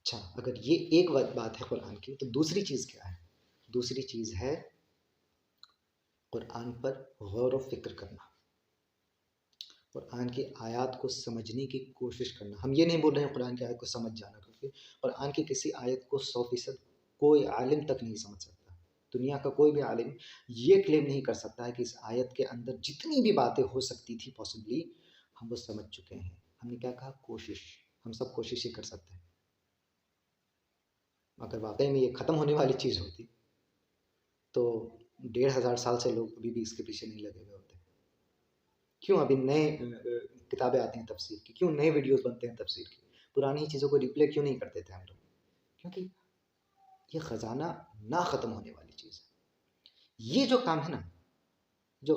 अच्छा, अगर ये एक बात है कुरान की, तो दूसरी चीज़ क्या है? दूसरी चीज़ है कुरान पर गौर व फ़िक्र करना, कुरान की आयत को समझने की कोशिश करना। हम ये नहीं बोल रहे हैं कुरान की आयत को समझ जाना, क्योंकि कुरान की किसी आयत को 100% कोई आलिम तक नहीं समझ सकता। दुनिया का कोई भी आलिम ये क्लेम नहीं कर सकता है कि इस आयत के अंदर जितनी भी बातें हो सकती थी पॉसिबली, हम वो समझ चुके हैं। हमने क्या कहा? कोशिश। हम सब कोशिश ही कर सकते हैं। अगर वाक़ई में ये ख़त्म होने वाली चीज़ होती, तो 1500 साल से लोग अभी भी इसके पीछे नहीं लगे हुए होते। क्यों अभी नए किताबें आती हैं तफ़सीर की? क्यों नए वीडियोज़ बनते हैं तफ़सीर की? पुरानी ही चीज़ों को रिप्ले क्यों नहीं कर देते हम लोग? क्योंकि ये ख़ज़ाना ना ख़त्म होने वाली चीज़ है। ये जो काम है ना, जो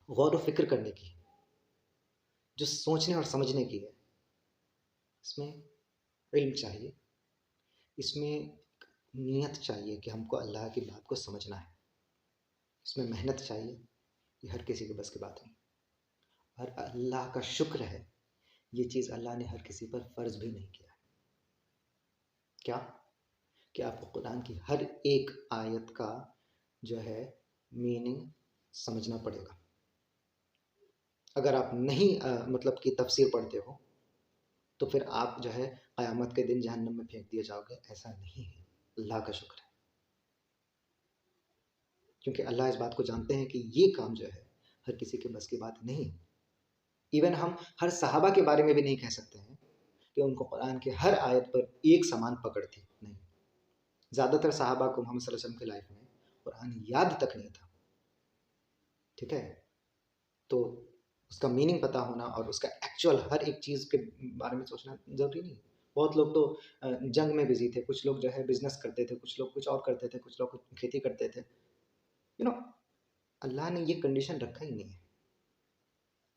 गौर व फ़िक्र करने की, जो सोचने और समझने की है, इसमें इल्म चाहिए, इसमें नियत चाहिए कि हमको अल्लाह की बात को समझना है, इसमें मेहनत चाहिए, ये हर किसी के बस की बात नहीं। और अल्लाह का शुक्र है, ये चीज़ अल्लाह ने हर किसी पर फ़र्ज़ भी नहीं किया है। क्या? कि आपको कुरान की हर एक आयत का जो है मीनिंग समझना पड़ेगा। अगर आप नहीं मतलब कि तफ़सीर पढ़ते हो, तो फिर आप जो है क़यामत के दिन जहन्नम में फेंक दिए जाओगे, ऐसा नहीं है। अल्लाह का शुक्र है, क्योंकि अल्लाह इस बात को जानते हैं कि ये काम जो है हर किसी के बस की बात नहीं है। इवन हम हर सहाबा के बारे में भी नहीं कह सकते हैं कि उनको कुरान की हर आयत पर एक समान पकड़ थी, नहीं। ज़्यादातर सहाबा को मोहम्मद सल्लल्लाहु अलैहि वसल्लम की लाइफ़ में कुरान याद तक नहीं था, ठीक है? तो उसका मीनिंग पता होना और उसका एक्चुअल हर एक चीज़ के बारे में सोचना ज़रूरी नहीं है। बहुत लोग तो जंग में बिज़ी थे, कुछ लोग जो है बिज़नेस करते थे, कुछ लोग कुछ और करते थे, कुछ लोग खेती करते थे। यू नो अल्लाह ने ये कंडीशन रखा ही नहीं है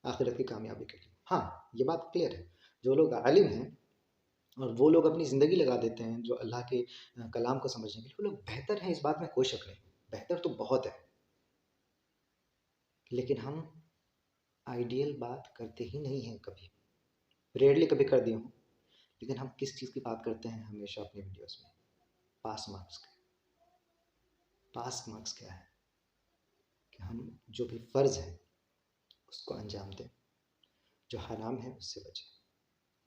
आखिरत की कामयाबी के लिए। हाँ, ये बात क्लियर है, जो लोग आलिम हैं और वो लोग अपनी ज़िंदगी लगा देते हैं जो अल्लाह के कलाम को समझने के लिए, वो लोग बेहतर हैं, इस बात में कोई शक नहीं। बेहतर तो बहुत है, लेकिन हम आइडियल बात करते ही नहीं हैं कभी। रेयरली कभी कर दिए हों, लेकिन हम किस चीज़ की बात करते हैं हमेशा अपनी वीडियोज़ में? पास मार्क्स की। पास मार्क्स क्या है? कि हम जो भी फ़र्ज़ है, उसको अंजाम दें, जो हराम है उससे बचें।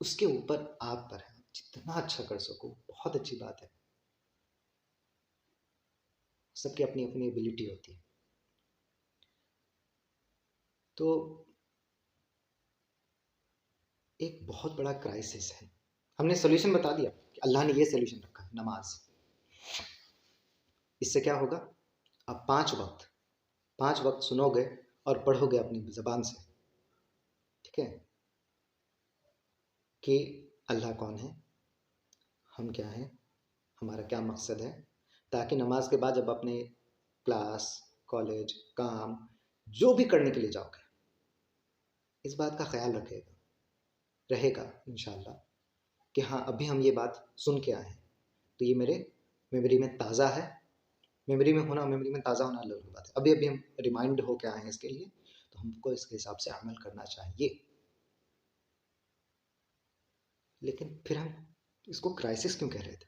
उसके ऊपर आप पर है, जितना अच्छा कर सको बहुत अच्छी बात है। सबकी अपनी-अपनी एबिलिटी होती है। तो एक बहुत बड़ा क्राइसिस है। हमने सॉल्यूशन बता दिया कि अल्लाह ने ये सॉल्यूशन रखा है, नमाज़। इससे क्या होगा? आप 5 वक़्त सुनोगे और पढ़ोगे अपनी ज़बान से, ठीक है? कि अल्लाह कौन है? हम क्या हैं? हमारा क्या मकसद है? ताकि नमाज के बाद जब अपने क्लास, कॉलेज, काम जो भी करने के लिए जाओगे, इस बात का ख़्याल रहेगा इंशाअल्लाह कि हाँ, अभी हम ये बात सुन के आए हैं, तो ये मेरे मेमोरी में ताज़ा है। मेमोरी में ताज़ा होना अलग बात है। अभी-अभी हम रिमाइंड होके आए हैं इसके लिए, तो हमको इसके हिसाब से अमल करना चाहिए। लेकिन फिर हम इसको क्राइसिस क्यों कह रहे थे?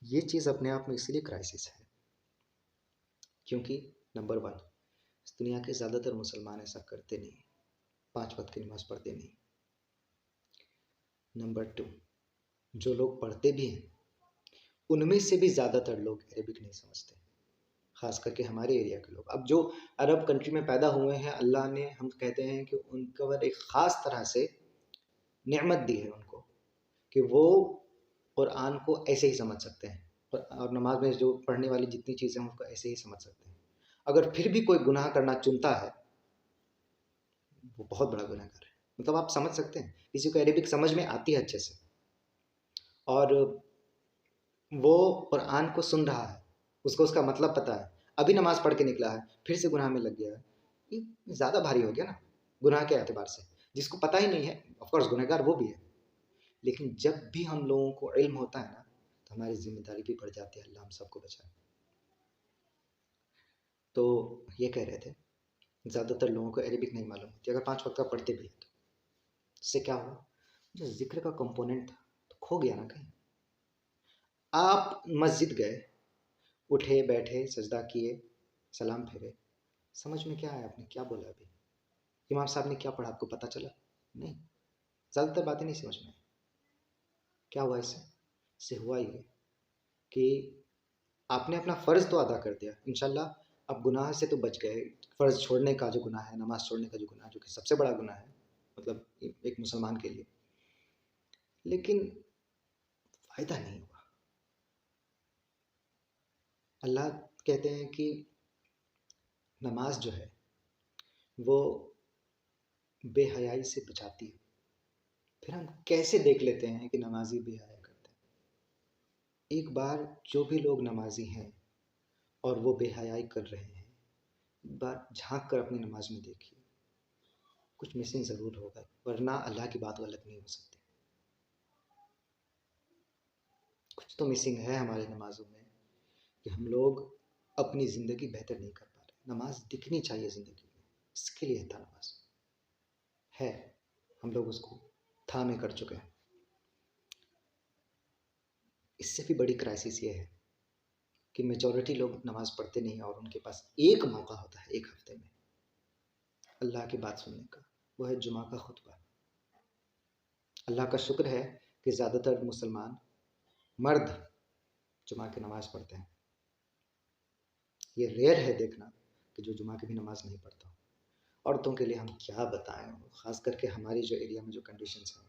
ये चीज़ अपने आप में इसलिए क्राइसिस है, क्योंकि नंबर 1, इस दुनिया के ज़्यादातर मुसलमान ऐसा करते नहीं, 5 वक़्त की नमाज़ पढ़ते नहीं। नंबर 2, जो लोग पढ़ते भी हैं, उनमें से भी ज़्यादातर लोग अरबिक नहीं समझते, ख़ास करके हमारे एरिया के लोग। अब जो अरब कंट्री में पैदा हुए हैं, अल्लाह ने, हम कहते हैं कि उनके ऊपर एक ख़ास तरह से नेमत दी है उनको, कि वो कुरान को ऐसे ही समझ सकते हैं और नमाज में जो पढ़ने वाली जितनी चीज़ें हैं, उसको ऐसे ही समझ सकते हैं। अगर फिर भी कोई गुनाह करना चुनता है, वो बहुत बड़ा गुनहगार है। मतलब आप समझ सकते हैं, किसी को अरेबिक समझ में आती है अच्छे से और वो कुरान को सुन रहा है, उसको उसका मतलब पता है, अभी नमाज़ पढ़ के निकला है, फिर से गुनाह में लग गया है, ये ज़्यादा भारी हो गया ना, गुनाह के एतबार से। जिसको पता ही नहीं है, ऑफ़ कोर्स गुनहगार वो भी है। लेकिन जब भी हम लोगों को इल्म होता है ना, तो हमारी ज़िम्मेदारी भी बढ़ जाती है, अल्लाह हम सबको बचाए। तो ये कह रहे थे, ज़्यादातर लोगों को अरबिक नहीं मालूम होती, अगर 5 वक़्त का पढ़ते भी हैं तो। इससे क्या हुआ? जो ज़िक्र का कंपोनेंट था, तो खो गया ना कहीं। आप मस्जिद गए, उठे बैठे सजदा किए, सलाम फेरे, समझ में क्या आया? आपने क्या बोला? अभी इमाम साहब ने क्या पढ़ा आपको पता चला? नहीं, ज़्यादातर बातें नहीं समझ में आई। क्या हुआ इससे हुआ ये कि आपने अपना फ़र्ज़ तो अदा कर दिया, इंशाल्लाह आप गुनाह से तो बच गए। फ़र्ज़ छोड़ने का जो गुनाह है, नमाज़ छोड़ने का जो गुनाह है, जो कि सबसे बड़ा गुनाह है, मतलब एक मुसलमान के लिए, लेकिन फ़ायदा नहीं हुआ। अल्लाह कहते हैं कि नमाज जो है वो बेहयाई से बचाती है। फिर हम कैसे देख लेते हैं कि नमाजी बेहया करते हैं? एक बार जो भी लोग नमाजी हैं और वो बेहयाई कर रहे हैं, एक बार झांक कर अपनी नमाज में देखिए, कुछ मिसिंग ज़रूर होगा, वरना अल्लाह की बात गलत नहीं हो सकती। कुछ तो मिसिंग है हमारी नमाज़ों में कि हम लोग अपनी ज़िंदगी बेहतर नहीं कर पा रहे। नमाज दिखनी चाहिए ज़िंदगी में, इसके लिए था नमाज है, हम लोग उसको थामे कर चुके हैं। इससे भी बड़ी क्राइसिस ये है कि मेजॉरिटी लोग नमाज पढ़ते नहीं और उनके पास एक मौका होता है एक हफ्ते में अल्लाह की बात सुनने का, वो है जुमा का खुतबा। अल्लाह का शुक्र है कि ज़्यादातर मुसलमान मर्द जुमा की नमाज़ पढ़ते हैं। ये रेयर है देखना कि जो जुमा की भी नमाज़ नहीं पढ़ता। औरतों के लिए हम क्या बताएं, ख़ास करके हमारी जो एरिया में जो कंडीशंस हैं,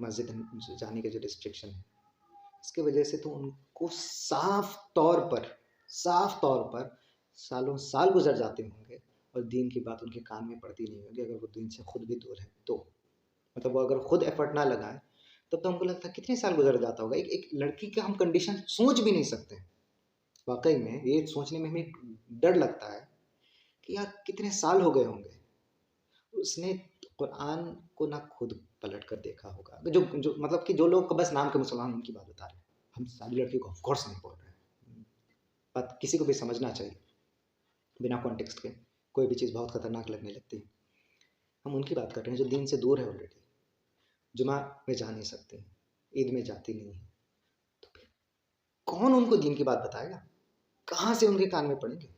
मस्जिद जाने के जो रिस्ट्रिक्शन है, इसकी वजह से तो उनको साफ तौर पर सालों साल गुजर जाते होंगे और दीन की बात उनके कान में पड़ती नहीं होगी, अगर वो दीन से खुद भी दूर है तो। मतलब वो अगर खुद एफर्ट ना लगाए तब तो हमको लगता है कितने साल गुजर जाता होगा। एक लड़की का हम कंडीशन सोच भी नहीं सकते। वाकई में ये सोचने में हमें डर लगता है कि यार कितने साल हो गए होंगे उसने कुरान को ना खुद पलट कर देखा होगा। जो जो मतलब कि जो लोग बस नाम के मुसलमान, उनकी बात बता रहे हैं, हम सारी लड़कियों को ऑफकोर्स नहीं बोल रहे हैं। बात किसी को भी समझना चाहिए, बिना कॉन्टेक्स्ट के कोई भी चीज़ बहुत खतरनाक लगने लगती है। हम उनकी बात कर रहे हैं जो दीन से दूर है ऑलरेडी, जुमा में जा नहीं सकते, ईद में जाती नहीं है, तो फिर कौन उनको दीन की बात बताएगा? कहाँ से उनके कान में पड़ेंगे?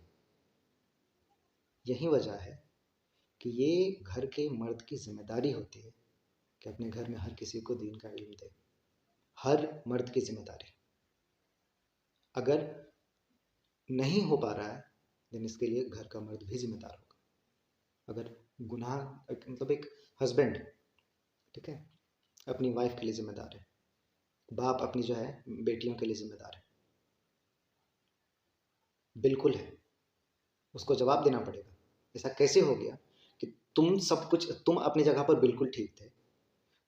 यही वजह है कि ये घर के मर्द की जिम्मेदारी होती है कि अपने घर में हर किसी को दीन का इल्म दे। हर मर्द की जिम्मेदारी। अगर नहीं हो पा रहा है देन इसके लिए घर का मर्द भी जिम्मेदार होगा। अगर गुनाह, मतलब एक हस्बैंड, ठीक है, अपनी वाइफ के लिए जिम्मेदार है, बाप अपनी जो है बेटियों के लिए जिम्मेदार है, बिल्कुल है, उसको जवाब देना पड़ेगा। ऐसा कैसे हो गया कि तुम सब कुछ, तुम अपनी जगह पर बिल्कुल ठीक थे,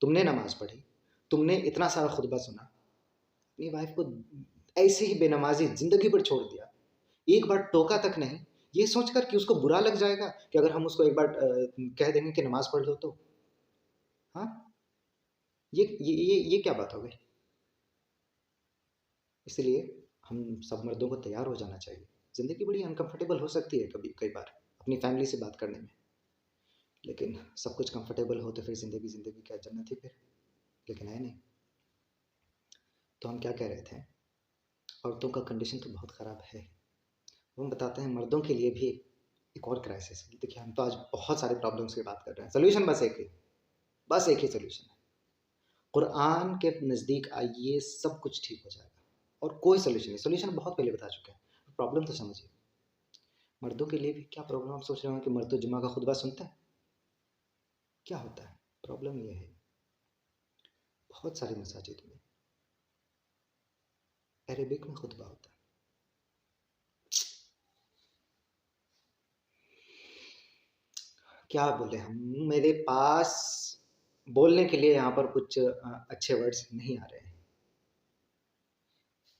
तुमने नमाज पढ़ी, तुमने इतना सारा खुतबा सुना, अपनी वाइफ को ऐसे ही बेनमाजी जिंदगी पर छोड़ दिया, एक बार टोका तक नहीं, ये सोचकर कि उसको बुरा लग जाएगा कि अगर हम उसको एक बार कह देंगे कि नमाज पढ़ लो तो। हाँ, ये क्या बात हो गई? इसलिए हम सब मर्दों को तैयार हो जाना चाहिए। ज़िंदगी बड़ी अनकंफर्टेबल हो सकती है कभी कई बार अपनी फैमिली से बात करने में, लेकिन सब कुछ कंफर्टेबल हो तो फिर ज़िंदगी क्या जन्नत ही फिर, लेकिन है नहीं। तो हम क्या कह रहे थे, औरतों का कंडीशन तो बहुत ख़राब है। हम बताते हैं मर्दों के लिए भी एक और क्राइसिस है। देखिए हम तो आज बहुत सारे प्रॉब्लम्स की बात कर रहे हैं, सोल्यूशन बस एक ही सोल्यूशन है, कुरान के नज़दीक आइए, सब कुछ ठीक हो जाएगा। और कोई सोल्यूशन नहीं, सोल्यूशन बहुत पहले बता चुके हैं, प्रॉब्लम तो समझिए। मर्दों के लिए भी क्या प्रॉब्लम, आप सोच रहे हो कि मर्द तो जुमा का खुतबा सुनते हैं? क्या होता है? प्रॉब्लम ये है, बहुत सारी मसाजिद में अरेबिक में खुतबा होता है। क्या बोले हम, मेरे पास बोलने के लिए यहाँ पर कुछ अच्छे वर्ड्स नहीं आ रहे हैं।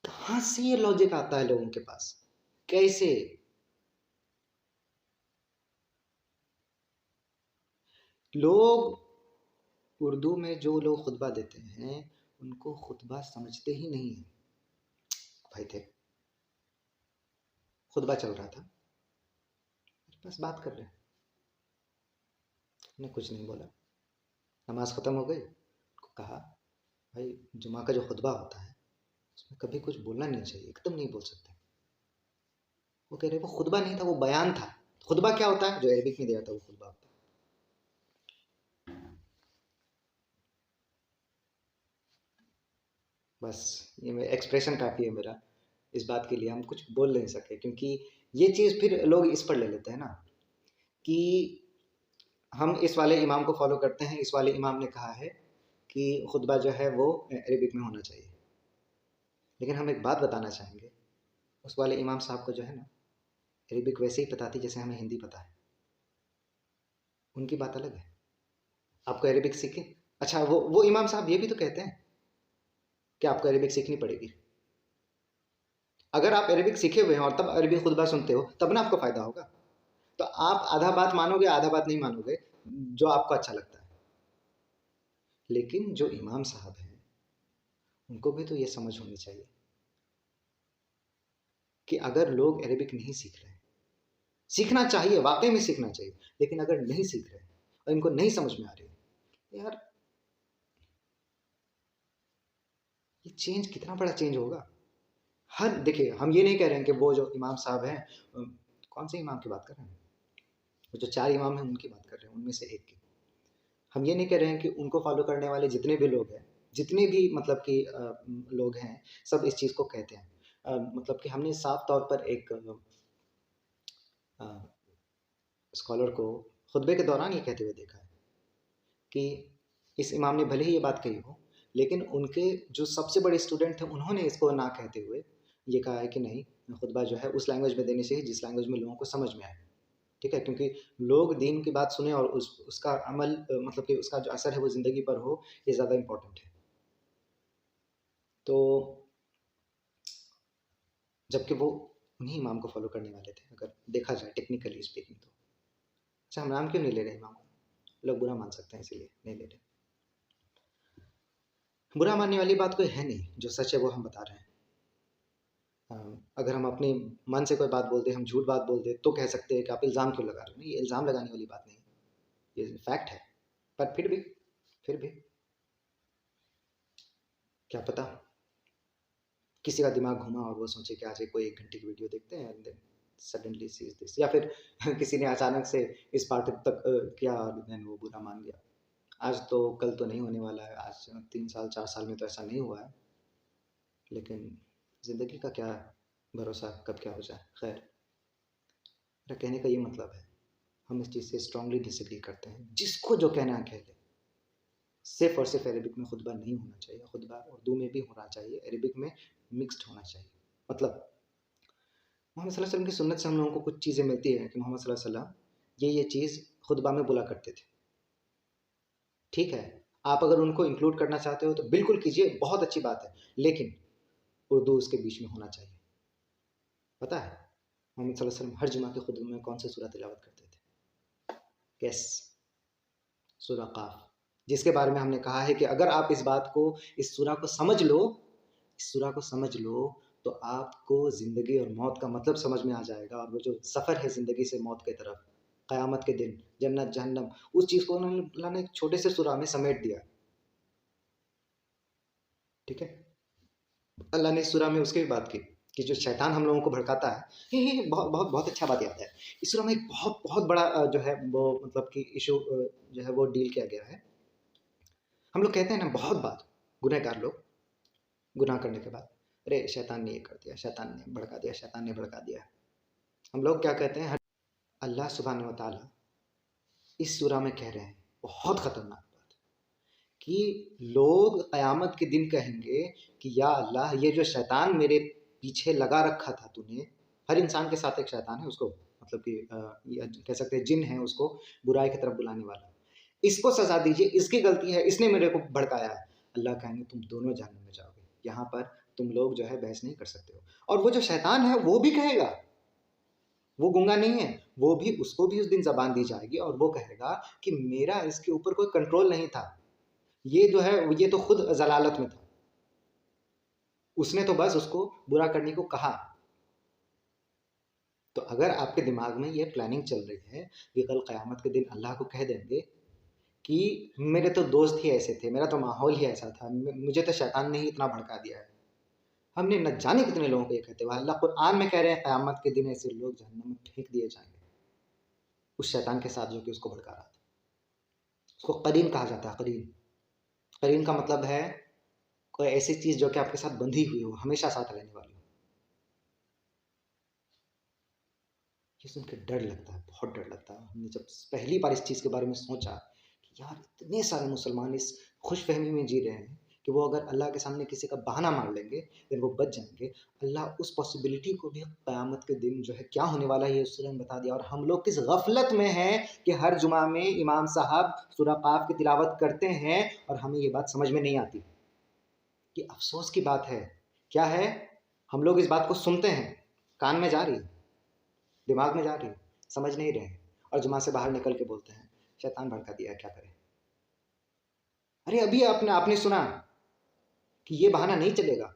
कहाँ से ये लॉजिक आता है लोगों के पास? कैसे? लोग उर्दू में जो लोग खुतबा देते हैं उनको खुतबा समझते ही नहीं है। भाई थे, खुतबा चल रहा था, बस बात कर रहे हैं, ने कुछ नहीं बोला, नमाज ख़त्म हो गई, कहा भाई जुमा का जो खुतबा होता है उसमें कभी कुछ बोलना नहीं चाहिए, एकदम नहीं बोल सकते। वो कह रहे वो खुतबा नहीं था, वो बयान था। खुतबा क्या होता है? जो अरबिक में दिया था वो खुतबा होता है। बस ये एक्सप्रेशन काफ़ी है मेरा इस बात के लिए, हम कुछ बोल नहीं सके, क्योंकि ये चीज़ फिर लोग इस पर ले लेते हैं ना कि हम इस वाले इमाम को फॉलो करते हैं, इस वाले इमाम ने कहा है कि खुतबा जो है वो अरबिक में होना चाहिए। लेकिन हम एक बात बताना चाहेंगे, उस वाले इमाम साहब को जो है ना अरबिक वैसे ही पता थी जैसे हमें हिंदी पता है। उनकी बात अलग है। आपको अरबिक सीखे, अच्छा वो इमाम साहब ये भी तो कहते हैं कि आपको अरबिक सीखनी पड़ेगी। अगर आप अरबिक सीखे हुए हैं और तब अरबी खुतबा सुनते हो तब ना आपको फ़ायदा होगा। तो आप आधा बात मानोगे, आधा बात नहीं मानोगे, जो आपको अच्छा लगता है। लेकिन जो इमाम साहब हैं उनको भी तो ये समझ होनी चाहिए कि अगर लोग अरबिक नहीं सीख रहे हैं, सीखना चाहिए, वाकई में सीखना चाहिए, लेकिन अगर नहीं सीख रहे और इनको नहीं समझ में आ रही, यार ये चेंज कितना बड़ा चेंज होगा। हर देखिए, हम ये नहीं कह रहे हैं कि वो जो इमाम साहब हैं, कौन से इमाम की बात कर रहे हैं? वो जो 4 इमाम हैं उनकी बात कर रहे हैं, उनमें से एक की। हम ये नहीं कह रहे हैं कि उनको फॉलो करने वाले जितने भी लोग हैं, जितने भी मतलब कि लोग हैं, सब इस चीज़ को कहते हैं। मतलब कि हमने साफ तौर पर एक स्कॉलर को खुतबे के दौरान ये कहते हुए देखा है कि इस इमाम ने भले ही ये बात कही हो, लेकिन उनके जो सबसे बड़े स्टूडेंट थे उन्होंने इसको ना कहते हुए ये कहा है कि नहीं, खुतबा जो है उस लैंग्वेज में देनी चाहिए जिस लैंग्वेज में लोगों को समझ में आए। ठीक है? क्योंकि लोग दीन की बात सुने और उसका अमल मतलब कि उसका जो असर है वो ज़िंदगी पर हो, ये ज़्यादा इम्पोर्टेंट है। तो जबकि वो उन्हीं इमाम को फ़ॉलो करने वाले थे, अगर देखा जाए टेक्निकली स्पीकिंग तो। अच्छा, हम नाम क्यों नहीं ले रहे इमाम का? लोग बुरा मान सकते हैं इसीलिए नहीं ले रहे। बुरा मानने वाली बात कोई है नहीं, जो सच है वो हम बता रहे हैं। अगर हम अपने मन से कोई बात बोल दें, हम झूठ बात बोल दें, तो कह सकते हैं कि आप इल्ज़ाम क्यों लगा रहे हो? नहीं, ये इल्ज़ाम लगाने वाली बात नहीं है, ये फैक्ट है। पर फिर भी क्या पता किसी का दिमाग घूमा और वो सोचे कि आज एक कोई 1 घंटे की वीडियो देखते हैं and then suddenly sees this, या फिर किसी ने अचानक से इस पार्ट तक किया और देन वो बुरा मान गया। आज तो कल तो नहीं होने वाला है, आज 3 साल 4 साल में तो ऐसा नहीं हुआ है, लेकिन ज़िंदगी का क्या भरोसा कब क्या हो जाए। खैर, मेरा कहने का ये मतलब है, हम इस चीज़ से स्ट्रांगली डिसएग्री करते हैं। जिसको जो कहना है कह ले। सिर्फ़ और सिर्फ़ अरबिक में खुतबा नहीं होना चाहिए, खुतबा उर्दू में भी होना चाहिए, अरबिक में मिक्स्ड होना चाहिए। मतलब मोहम्मद सल्लल्लाहु अलैहि वसल्लम की सुन्नत से हम लोगों को कुछ चीज़ें मिलती हैं कि मोहम्मद सल्लल्लाहु अलैहि वसल्लम ये चीज़ खुतबा में बोला करते थे। ठीक है? आप अगर उनको इंक्लूड करना चाहते हो तो बिल्कुल कीजिए, बहुत अच्छी बात है। लेकिन उर्दू उसके बीच में होना चाहिए। पता है मोहम्मद सल्लल्लाहु अलैहि वसल्लम हर जुमा के खुतबे में कौन सी सूरह तिलावत करते थे? गेस। सूरह काफ, जिसके बारे में हमने कहा है कि अगर आप इस बात को, इस सूरह को समझ लो, इस सूरह को समझ लो, तो आपको ज़िंदगी और मौत का मतलब समझ में आ जाएगा, और वो जो सफ़र है ज़िंदगी से मौत की तरफ, क़यामत के दिन, जन्नत जहन्नम, उस चीज़ को उन्होंने अल्लाह ने एक छोटे से सूरह में समेट दिया। ठीक है? अल्लाह ने इस सूरह में उसकी भी बात की कि जो शैतान हम लोगों को भड़काता है, ये बहुत बहुत बहुत अच्छा बात याद है। इस सूरह में एक बहुत बहुत बड़ा जो है वो मतलब कि इशू जो है वो डील किया गया है। हम लोग कहते हैं ना बहुत बार, गुनहगार लोग गुनाह करने के बाद, अरे शैतान ने ये कर दिया, शैतान ने भड़का दिया, शैतान ने भड़का दिया। हम लोग क्या कहते हैं? अल्लाह सुब्हानहू व तआला इस सूरह में कह रहे हैं, बहुत ख़तरनाक बात, कि लोग क़यामत के दिन कहेंगे कि या अल्लाह, ये जो शैतान मेरे पीछे लगा रखा था तूने, हर इंसान के साथ एक शैतान है, उसको मतलब कि ये कह सकते हैं जिन है उसको बुराई की तरफ बुलाने वाला। इसको सज़ा दीजिए, इसकी गलती है, इसने मेरे को भड़काया है। अल्लाह कहेंगे तुम दोनों जहन्नम में जाओगे। यहाँ पर तुम लोग जो है बहस नहीं कर सकते हो। और वो जो शैतान है वो भी कहेगा, वो गूंगा नहीं है, वो भी, उसको भी उस दिन ज़बान दी जाएगी और वो कहेगा कि मेरा इसके ऊपर कोई कंट्रोल नहीं था। ये जो है ये तो खुद ज़लालत में था। उसने तो बस उसको बुरा करने को कहा। तो अगर आपके दिमाग में ये प्लानिंग चल रही है कि कल क़यामत के दिन अल्लाह को कह देंगे कि मेरे तो दोस्त ही ऐसे थे, मेरा तो माहौल ही ऐसा था, मुझे तो शैतान ने ही इतना भड़का दिया है। हमने न जाने कितने लोगों को ये कहते हुए, अल्लाह कुरान में कह रहे हैं क़यामत के दिन ऐसे लोग जहन्नम में फेंक दिए जाएंगे, उस शैतान के साथ जो कि उसको भड़का रहा था। उसको करीन कहा जाता है। करीन, करीन का मतलब है कोई ऐसी चीज़ जो कि आपके साथ बंधी हुई हो, हमेशा साथ रहने वाली हो। ये सुन के डर लगता है, बहुत डर लगता है। हमने जब पहली बार इस चीज़ के बारे में सोचा कि यार इतने सारे मुसलमान इस खुशफहमी में जी रहे हैं कि वो अगर अल्लाह के सामने किसी का बहाना मार लेंगे फिर वो बच जाएंगे। अल्लाह उस पॉसिबिलिटी को भी क़यामत के दिन जो है क्या होने वाला है ये उस सूरह में बता दिया। और हम लोग किस गफलत में हैं कि हर जुमा में इमाम साहब सूरह क़ाफ की तिलावत करते हैं और हमें ये बात समझ में नहीं आती। कि अफ़सोस की बात है। क्या है? हम लोग इस बात को सुनते हैं, कान में जा रही है, दिमाग में जा रही है, समझ नहीं रहे हैं और जुमा से बाहर निकल के बोलते हैं शैतान भड़का दिया, क्या करें। अरे अभी आपने सुना कि ये बहाना नहीं चलेगा,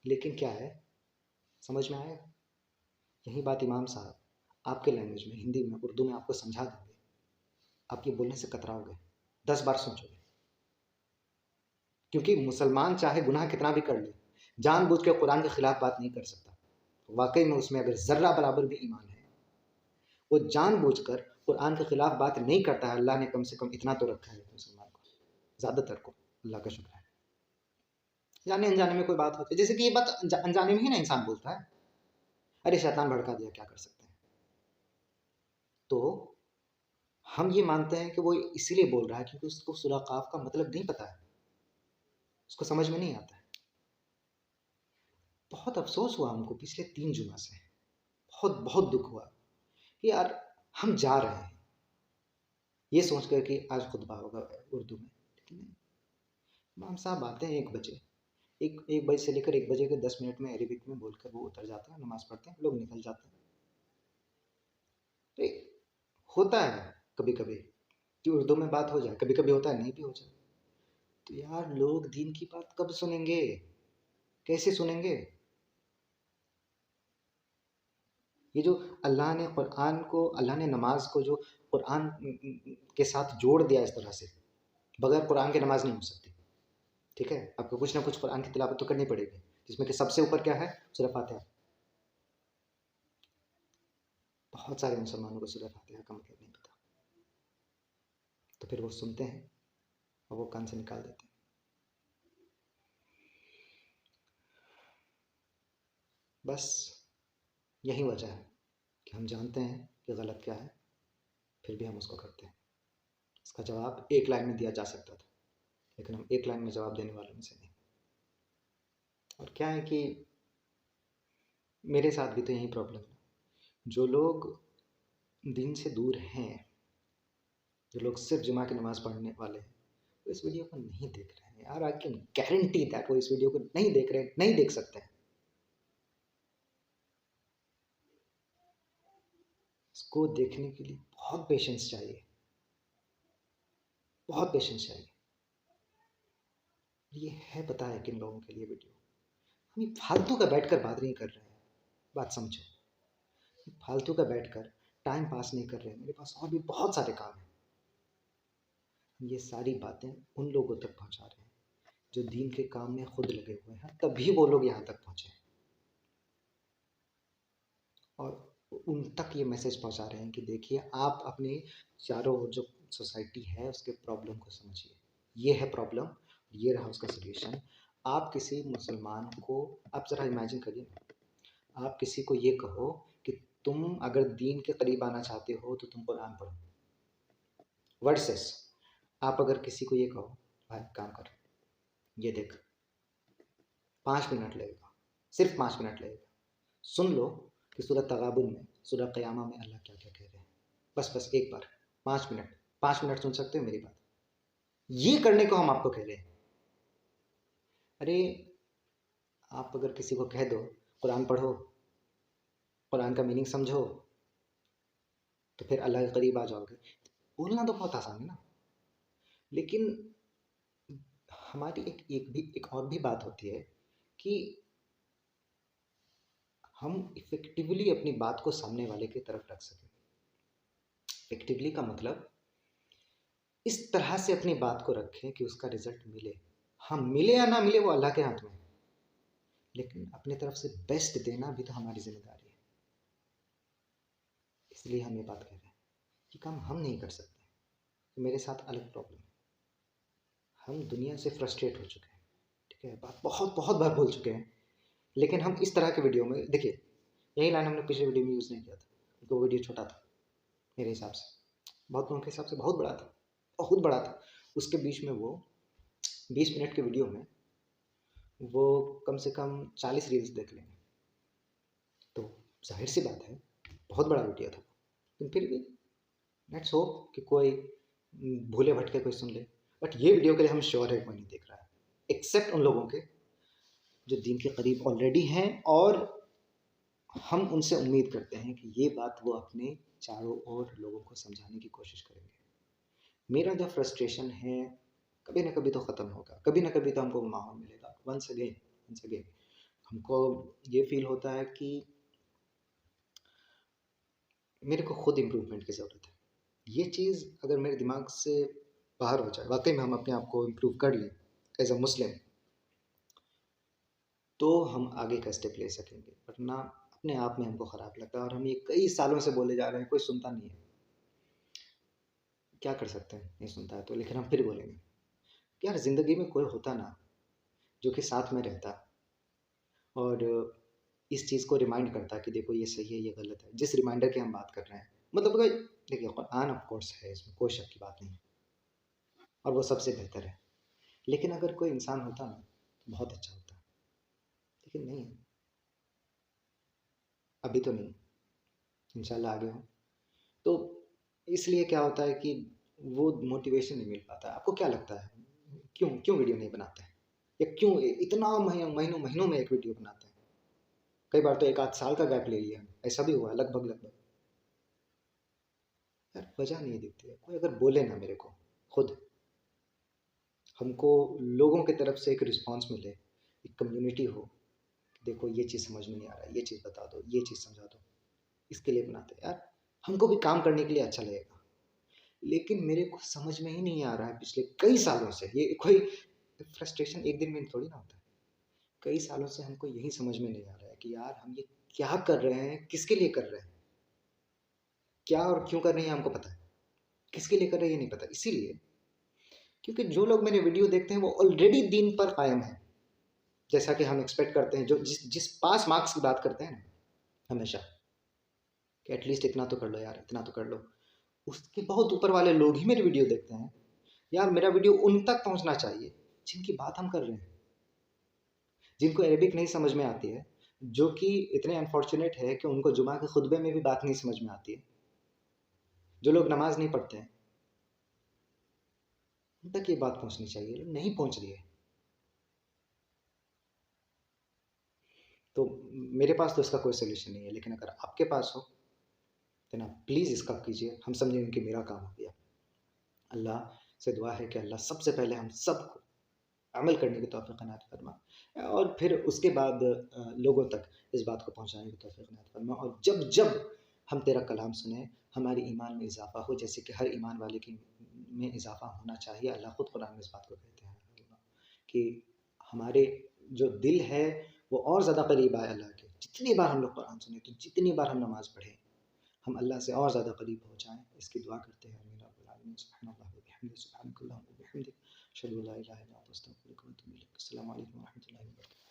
लेकिन क्या है, समझ में आएगा। यही बात इमाम साहब आपके लैंग्वेज में, हिंदी में, उर्दू में आपको समझा देंगे, आप ये बोलने से कतराओगे, 10 बार सोचोगे। क्योंकि मुसलमान चाहे गुनाह कितना भी कर ले, जानबूझ के कुरान के खिलाफ बात नहीं कर सकता। वाकई में उसमें अगर ज़र्रा बराबर भी ईमान है, वो जानबूझकर कुरान के खिलाफ बात नहीं करता है। अल्लाह ने कम से कम इतना तो रखा है मुसलमान को, ज़्यादातर को, अल्लाह का शुक्र है। जाने अनजाने में कोई बात होती है, जैसे कि ये बात अनजाने में ही ना इंसान बोलता है, अरे शैतान भड़का दिया, क्या कर सकते हैं। तो हम ये मानते हैं कि वो इसीलिए बोल रहा है क्योंकि उसको सूरह क़ाफ का मतलब नहीं पता है, उसको समझ में नहीं आता है। बहुत अफसोस हुआ हमको पिछले 3 जुमा से, बहुत बहुत दुख हुआ कि यार हम जा रहे हैं ये सोच कर कि आज खुतबा होगा उर्दू में, लेकिन नहीं। इमाम साहब आते हैं 1 बजे, 1 बजे से लेकर 1 बजे के 10 मिनट में अरबिक में बोलकर वो उतर जाते हैं, नमाज़ पढ़ते हैं, लोग निकल जाते हैं। तो होता है कभी कभी कि उर्दू में बात हो जाए, कभी कभी होता है नहीं भी हो जाए। तो यार लोग दीन की बात कब सुनेंगे, कैसे सुनेंगे। ये जो अल्लाह ने कुरान को, अल्लाह ने नमाज को जो कुरान के साथ जोड़ दिया इस तरह से, बगैर कुरान के नमाज नहीं हो सकती। ठीक है, आपको कुछ ना कुछ कुरान की तिलावत तो करनी पड़ेगी, जिसमें कि सबसे ऊपर क्या है, सूरह फातिहा। बहुत सारे मुसलमानों को सूरह फातिहा का मतलब नहीं पता, तो फिर वो सुनते हैं और वो कान से निकाल देते हैं। बस यही वजह है कि हम जानते हैं कि गलत क्या है, फिर भी हम उसको करते हैं। इसका जवाब 1 लाइन में दिया जा सकता था, लेकिन हम 1 लाइन में जवाब देने वालों में से नहीं। और क्या है कि मेरे साथ भी तो यही प्रॉब्लम है। जो लोग दीन से दूर हैं, जो लोग सिर्फ जुमा की नमाज़ पढ़ने वाले हैं, वो इस वीडियो को नहीं देख रहे हैं। यार आई कैन गारंटी दैट वो इस वीडियो को नहीं देख रहे हैं, नहीं देख सकते हैं। इसको देखने के लिए बहुत पेशेंस चाहिए, बहुत पेशेंस चाहिए। ये है पता है किन लोगों के लिए वीडियो। हम ये फालतू का बैठकर बात नहीं कर रहे हैं, बात समझो। फालतू का बैठकर टाइम पास नहीं कर रहे हैं, मेरे पास और भी बहुत सारे काम हैं। ये सारी बातें उन लोगों तक पहुंचा रहे हैं जो दीन के काम में खुद लगे हुए हैं, तभी वो लोग यहाँ तक पहुँचे और उन तक ये मैसेज पहुँचा रहे हैं कि देखिए आप अपने चारों जो सोसाइटी है उसके प्रॉब्लम को समझिए, ये है प्रॉब्लम, ये रहा उसका सलूशन। आप किसी मुसलमान को, आप ज़रा इमेजिन करिए, आप किसी को ये कहो कि तुम अगर दीन के करीब आना चाहते हो तो तुम कुरान पढ़ो, वर्सेस आप अगर किसी को ये कहो भाई काम कर, ये देख 5 मिनट लगेगा, सिर्फ 5 मिनट लगेगा, सुन लो कि सूरह तगाबुन में, सूरह क़यामा में अल्लाह क्या क्या कह रहे हैं। बस एक बार 5 मिनट, 5 मिनट सुन सकते हो मेरी बात, ये करने को हम आपको कह रहे हैं। अरे आप अगर किसी को कह दो कुरान पढ़ो, कुरान का मीनिंग समझो, तो फिर अल्लाह के करीब आ जाओगे। बोलना तो बहुत आसान है ना, लेकिन हमारी एक और भी बात होती है कि हम इफ़ेक्टिवली अपनी बात को सामने वाले की तरफ रख सकें। इफ़ेक्टिवली का मतलब इस तरह से अपनी बात को रखें कि उसका रिजल्ट मिले। हाँ, मिले या ना मिले वो अल्लाह के हाथ में है, लेकिन अपनी तरफ से बेस्ट देना भी तो हमारी जिम्मेदारी है। इसलिए हम ये बात कह रहे हैं कि काम हम नहीं कर सकते। तो मेरे साथ अलग प्रॉब्लम है, हम दुनिया से फ्रस्ट्रेट हो चुके हैं, ठीक है, बात बहुत बहुत बार बोल चुके हैं, लेकिन हम इस तरह के वीडियो में देखिए, यही लाइन हमने पिछले वीडियो में यूज़ नहीं किया था क्योंकि वो वीडियो छोटा था मेरे हिसाब से, बहुत लोगों के हिसाब से बहुत बड़ा था, बहुत बड़ा था। उसके बीच में वो 20 मिनट के वीडियो में वो कम से कम 40 रील्स देख लेंगे, तो जाहिर सी बात है बहुत बड़ा वीडियो था, लेकिन फिर भी लेट्स होप कि कोई भूले भटके कोई सुन ले। बट ये वीडियो के लिए हम श्योर है कोई नहीं देख रहा है, एक्सेप्ट उन लोगों के जो दीन के करीब ऑलरेडी हैं, और हम उनसे उम्मीद करते हैं कि ये बात वो अपने चारों ओर लोगों को समझाने की कोशिश करेंगे। मेरा जो फ्रस्ट्रेशन है कभी ना कभी तो ख़त्म होगा, कभी ना कभी तो हमको माहौल मिलेगा। वंस अगेन हमको ये फील होता है कि मेरे को खुद इम्प्रूवमेंट की ज़रूरत है। ये चीज़ अगर मेरे दिमाग से बाहर हो जाए, वाकई में हम अपने आप को इम्प्रूव कर लें एज अ मुस्लिम, तो हम आगे का स्टेप ले सकेंगे, वरना अपने आप में हमको ख़राब लगता है। और हम ये कई सालों से बोले जा रहे हैं, कोई सुनता नहीं है, क्या कर सकते हैं, नहीं सुनता है तो, लेकिन हम फिर बोलेंगे कि यार ज़िंदगी में कोई होता ना जो कि साथ में रहता और इस चीज़ को रिमाइंड करता कि देखो ये सही है, ये गलत है, जिस रिमाइंडर की हम बात कर रहे हैं। मतलब कोई देखिए, कुरान ऑफ कोर्स है, इसमें कोई शक की बात नहीं है, और वो सबसे बेहतर है, लेकिन अगर कोई इंसान होता ना तो बहुत अच्छा होता, लेकिन नहीं है, अभी तो नहीं, इंशाल्लाह आगे हो। तो इसलिए क्या होता है कि वो मोटिवेशन नहीं मिल पाता। आपको क्या लगता है क्यों क्यों वीडियो नहीं बनाते हैं, या क्यों इतना महीनों महीनों में एक वीडियो बनाते हैं? कई बार तो एक आध साल का गैप ले लिया, ऐसा भी हुआ लगभग लगभग। यार वजह नहीं दिखती है, कोई अगर बोले ना मेरे को खुद, हमको लोगों की तरफ से एक रिस्पांस मिले, एक कम्युनिटी हो, देखो ये चीज़ समझ में नहीं आ रहा है, ये चीज़ बता दो, ये चीज़ समझा दो, इसके लिए बनाते हैं यार। हमको भी काम करने के लिए अच्छा लगेगा, लेकिन मेरे को समझ में ही नहीं आ रहा है पिछले कई सालों से। ये कोई फ्रस्ट्रेशन एक दिन में थोड़ी ना होता है, कई सालों से हमको यही समझ में नहीं आ रहा है कि यार हम ये क्या कर रहे हैं, किसके लिए कर रहे हैं, क्या और क्यों कर रहे हैं हमको पता है, किसके लिए कर रहे हैं ये नहीं पता। इसीलिए क्योंकि जो लोग मेरे वीडियो देखते हैं वो ऑलरेडी दीन पर कायम है, जैसा कि हम एक्सपेक्ट करते हैं, जो जिस जिस पास मार्क्स की बात करते हैं ना हमेशा, कि एटलीस्ट इतना तो कर लो यार, इतना तो कर लो, उसके बहुत ऊपर वाले लोग ही मेरे वीडियो देखते हैं। यार मेरा वीडियो उन तक पहुंचना चाहिए जिनकी बात हम कर रहे हैं, जिनको अरबिक नहीं समझ में आती है, जो कि इतने अनफॉर्चुनेट है कि उनको जुमा के खुतबे में भी बात नहीं समझ में आती है, जो लोग नमाज नहीं पढ़ते हैं, उन तक ये बात पहुंचनी चाहिए, नहीं पहुंच रही है। तो मेरे पास तो इसका कोई सोल्यूशन नहीं है, लेकिन अगर आपके पास हो तो ना प्लीज़ इसका कीजिए, हम समझेंगे कि मेरा काम हो गया। अल्लाह से दुआ है कि अल्लाह सबसे पहले हम सबको अमल करने की तौफ़ीक़ इनायत फ़रमा, और फिर उसके बाद लोगों तक इस बात को पहुँचाने की तौफ़ीक़ इनायत फ़रमा। और जब जब हम तेरा कलाम सुने, हमारे ईमान में इज़ाफ़ा हो, जैसे कि हर ईमान वाले की में इज़ाफ़ा होना चाहिए। अल्लाह ख़ुद कुरान में इस बात को कहते हैं कि हमारे जो दिल है वो और ज़्यादा करीब आए अल्लाह के। जितनी बार हम लोग कुरान सुने, तो जितनी बार हम नमाज़ पढ़ें, हम अल्लाह से और ज़्यादा करीब हो जाएँ, इसकी दुआ करते हैं। आमीन या रब्बल आलमीन। सुब्हानल्लाहि व बिहम्दिही, सुब्हानकल्लाहुम्मा व बिहम्दिक, अशहदु अल्ला इलाहा इल्ला अंता, अस्तगफिरुका व अतूबु इलैक। अस्सलामु अलैकुम व रहमतुल्लाहि व बरकातुहू।